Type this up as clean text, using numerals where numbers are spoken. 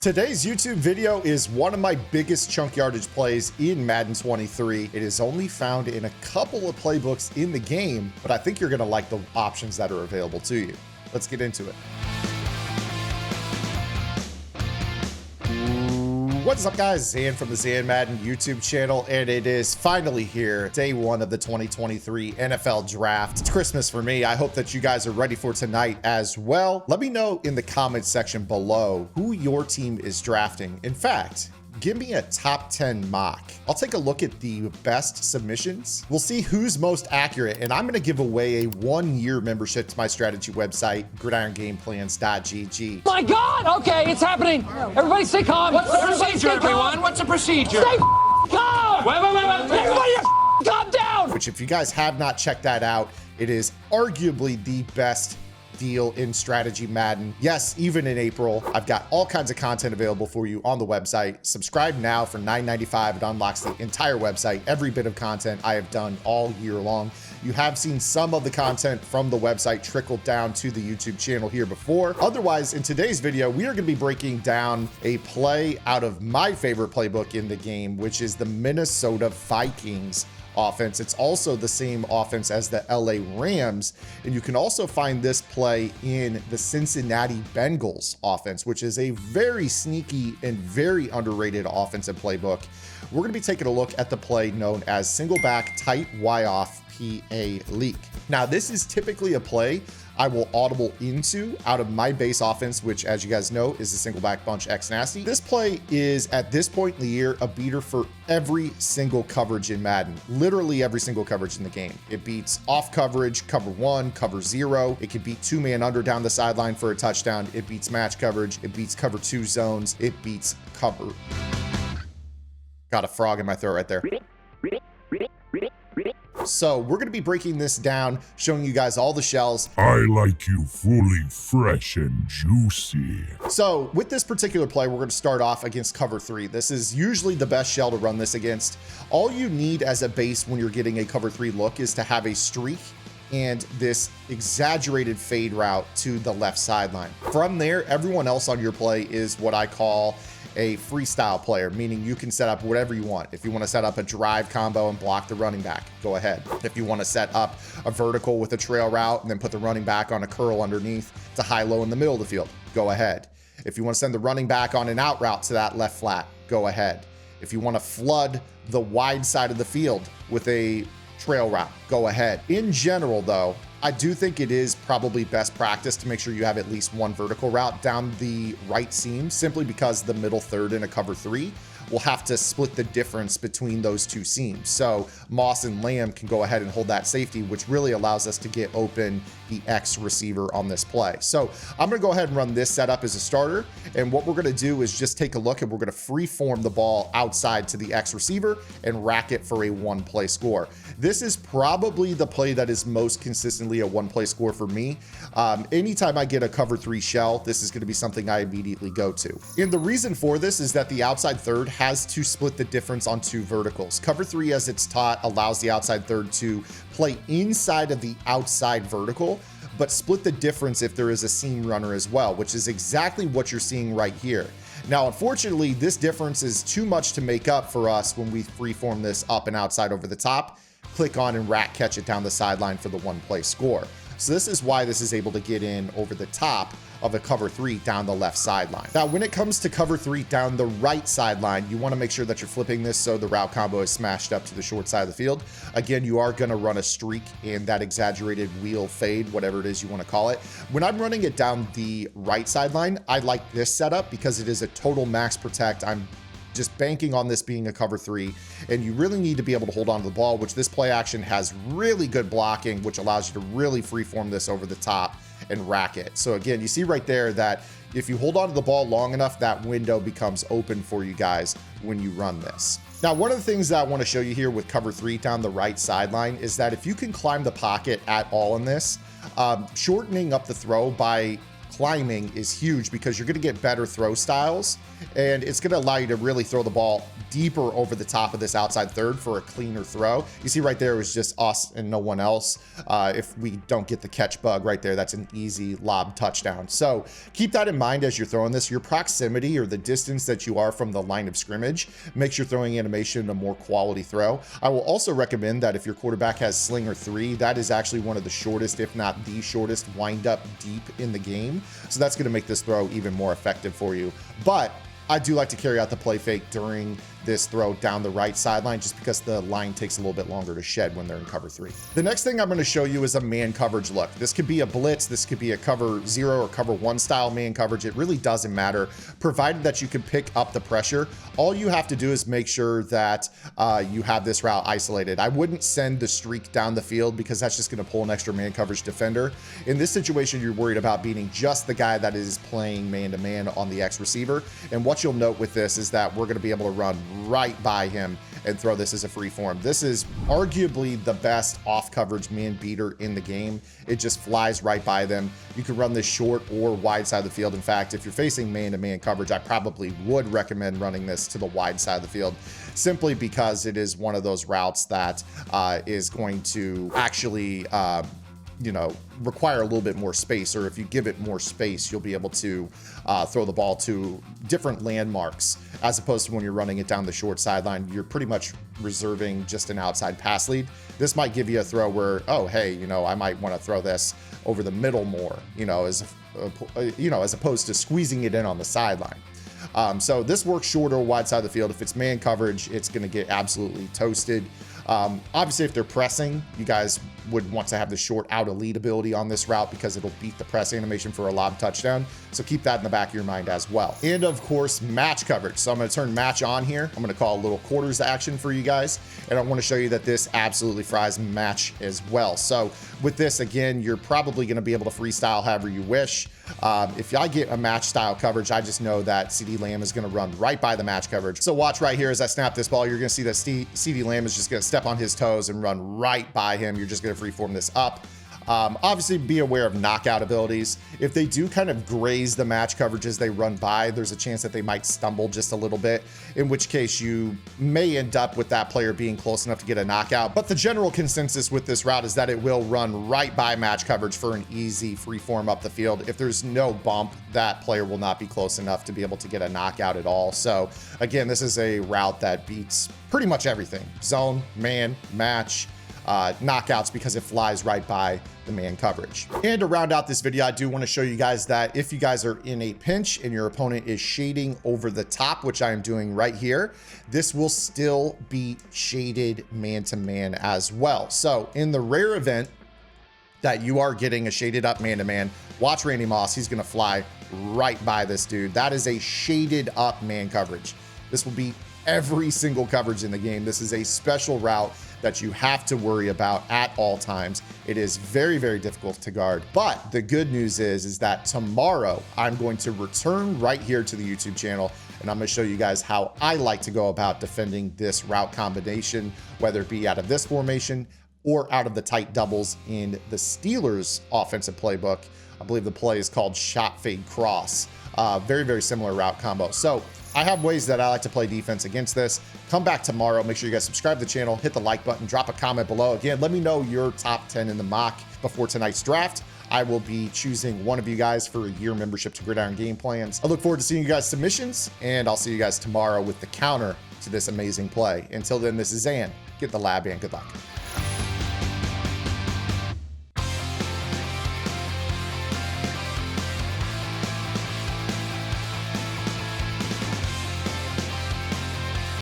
Today's YouTube video is one of my biggest chunk yardage plays in Madden 23. It is only found in a couple of playbooks in the game, but I think you're gonna like the options that are available to you. Let's get into it. What's up, guys? Zan from the Zan Madden YouTube channel, and it is finally here, day one of the 2023 NFL Draft. It's Christmas for me. I hope that you guys are ready for tonight as well. Let me know in the comments section below who your team is drafting. In fact, give me a top 10 mock. I'll take a look at the best submissions. We'll see who's most accurate, and I'm going to give away a 1-year membership to my strategy website, gridirongameplans.gg. My God! Okay, it's happening. Everybody stay calm. What's the procedure, everyone? What's the procedure? Stay calm! Wait. Everybody calm down! Which, if you guys have not checked that out, it is arguably the best deal in strategy Madden. Yes, even in April. I've got all kinds of content available for you on the website. Subscribe now for $9.95. It unlocks the entire website, every bit of content I have done all year long. You have seen some of the content from the website trickle down to the YouTube channel here before. Otherwise, in today's video, we are going to be breaking down a play out of my favorite playbook in the game, which is the Minnesota Vikings offense. It's also the same offense as the LA Rams, and you can also find this play in the Cincinnati Bengals offense, which is a very sneaky and very underrated offensive playbook. We're going to be taking a look at the play known as single back tight Y off PA leak. Now, this is typically a play I will audible into out of my base offense, which, as you guys know, is the single back bunch X nasty. This play is, at this point in the year, a beater for every single coverage in Madden, literally every single coverage in the game. It beats off coverage, cover 1, cover 0. It can beat 2-man under down the sideline for a touchdown. It beats match coverage. It beats cover 2 zones. It beats cover. Got a frog in my throat right there. So we're going to be breaking this down, showing you guys all the shells. I like you fully fresh and juicy. So with this particular play, we're going to start off against cover 3. This is usually the best shell to run this against. All you need as a base when you're getting a cover 3 look is to have a streak and this exaggerated fade route to the left sideline. From there, everyone else on your play is what I call a freestyle player, meaning you can set up whatever you want. If you want to set up a drive combo and block the running back, go ahead. If you want to set up a vertical with a trail route and then put the running back on a curl underneath to high-low in the middle of the field, go ahead. If you want to send the running back on an out route to that left flat, go ahead. If you want to flood the wide side of the field with a trail route, go ahead. In general, though, I do think it is probably best practice to make sure you have at least one vertical route down the right seam, simply because the middle third in a cover 3 will have to split the difference between those two seams. So Moss and Lamb can go ahead and hold that safety, which really allows us to get open the X receiver on this play. So I'm going to go ahead and run this setup as a starter. And what we're going to do is just take a look, and we're going to free form the ball outside to the X receiver and rack it for a 1-play score. This is probably the play that is most consistently a 1-play score for me. Anytime I get a cover 3 shell, this is going to be something I immediately go to. And the reason for this is that the outside third has to split the difference on 2 verticals. Cover 3, as it's taught, allows the outside third to play inside of the outside vertical, but split the difference if there is a seam runner as well, which is exactly what you're seeing right here. Now, unfortunately, this difference is too much to make up for us when we freeform this up and outside over the top, click on and rack catch it down the sideline for the 1-play score. So this is why this is able to get in over the top of a cover 3 down the left sideline. Now, when it comes to cover 3 down the right sideline, you want to make sure that you're flipping this so the route combo is smashed up to the short side of the field. Again, you are going to run a streak and that exaggerated wheel fade, whatever it is you want to call it. When I'm running it down the right sideline, I like this setup because it is a total max protect. I'm just banking on this being a cover 3, and you really need to be able to hold on to the ball, which this play action has really good blocking, which allows you to really freeform this over the top and rack it. So again, you see right there that if you hold on to the ball long enough, that window becomes open for you guys when you run this. Now, one of the things that I want to show you here with cover 3 down the right sideline is that if you can climb the pocket at all in this, shortening up the throw by climbing is huge, because you're going to get better throw styles, and it's going to allow you to really throw the ball deeper over the top of this outside third for a cleaner throw. You see right there, it was just us and no one else. If we don't get the catch bug right there, that's an easy lob touchdown. So keep that in mind as you're throwing this. Your proximity or the distance that you are from the line of scrimmage makes your throwing animation a more quality throw. I will also recommend that if your quarterback has sling or three, that is actually one of the shortest, if not the shortest, wind up deep in the game. So that's going to make this throw even more effective for you. But I do like to carry out the play fake during this throw down the right sideline just because the line takes a little bit longer to shed when they're in cover three. The next thing I'm going to show you is a man coverage look. This could be a blitz, this could be a cover 0 or cover 1 style man coverage. It really doesn't matter, provided that you can pick up the pressure. All you have to do is make sure that you have this route isolated. I wouldn't send the streak down the field because that's just going to pull an extra man coverage defender. In this situation, you're worried about beating just the guy that is playing man-to-man on the X receiver. And what you'll note with this is that we're going to be able to run right by him and throw this as a free form. This is arguably the best off coverage man beater in the game. It just flies right by them. You can run this short or wide side of the field. In fact, if you're facing man-to-man coverage, I probably would recommend running this to the wide side of the field, simply because it is one of those routes that is going to actually require a little bit more space, or if you give it more space, you'll be able to throw the ball to different landmarks, as opposed to when you're running it down the short sideline, you're pretty much reserving just an outside pass lead. This might give you a throw where, oh, hey, I might want to throw this over the middle more, as opposed to squeezing it in on the sideline. So this works short or wide side of the field. If it's man coverage, it's going to get absolutely toasted. Obviously, if they're pressing, you guys would want to have the short out elite ability on this route because it'll beat the press animation for a lob touchdown. So keep that in the back of your mind as well. And of course, match coverage. So I'm going to turn match on here. I'm going to call a little quarters action for you guys. And I want to show you that this absolutely fries match as well. So with this, again, you're probably going to be able to freestyle however you wish. If I get a match style coverage, I just know that CeeDee Lamb is going to run right by the match coverage. So watch right here as I snap this ball. You're going to see that CeeDee Lamb is just going to step on his toes and run right by him. You're just going to freeform this up. Obviously, be aware of knockout abilities. If they do kind of graze the match coverage as they run by, there's a chance that they might stumble just a little bit, in which case you may end up with that player being close enough to get a knockout. But the general consensus with this route is that it will run right by match coverage for an easy free form up the field. If there's no bump, that player will not be close enough to be able to get a knockout at all. So again, this is a route that beats pretty much everything: zone, man, match, knockouts, because it flies right by the man coverage. And to round out this video, I do want to show you guys that if you guys are in a pinch and your opponent is shading over the top, which I am doing right here, this will still be shaded man-to-man as well. So in the rare event that you are getting a shaded up man-to-man, watch Randy Moss. He's going to fly right by this dude. That is a shaded up man coverage. This will be every single coverage in the game. This is a special route that you have to worry about at all times. It is very, very difficult to guard. But the good news is that tomorrow I'm going to return right here to the YouTube channel, and I'm going to show you guys how I like to go about defending this route combination, whether it be out of this formation or out of the tight doubles in the Steelers offensive playbook. I believe the play is called shot fade cross. Very, very similar route combo. So I have ways that I like to play defense against this. Come back tomorrow. Make sure you guys subscribe to the channel, hit the like button, drop a comment below. Again, let me know your top 10 in the mock before tonight's draft. I will be choosing one of you guys for a year membership to Gridiron Game Plans. I look forward to seeing you guys' submissions, and I'll see you guys tomorrow with the counter to this amazing play. Until then, this is Zan. Get the lab and good luck.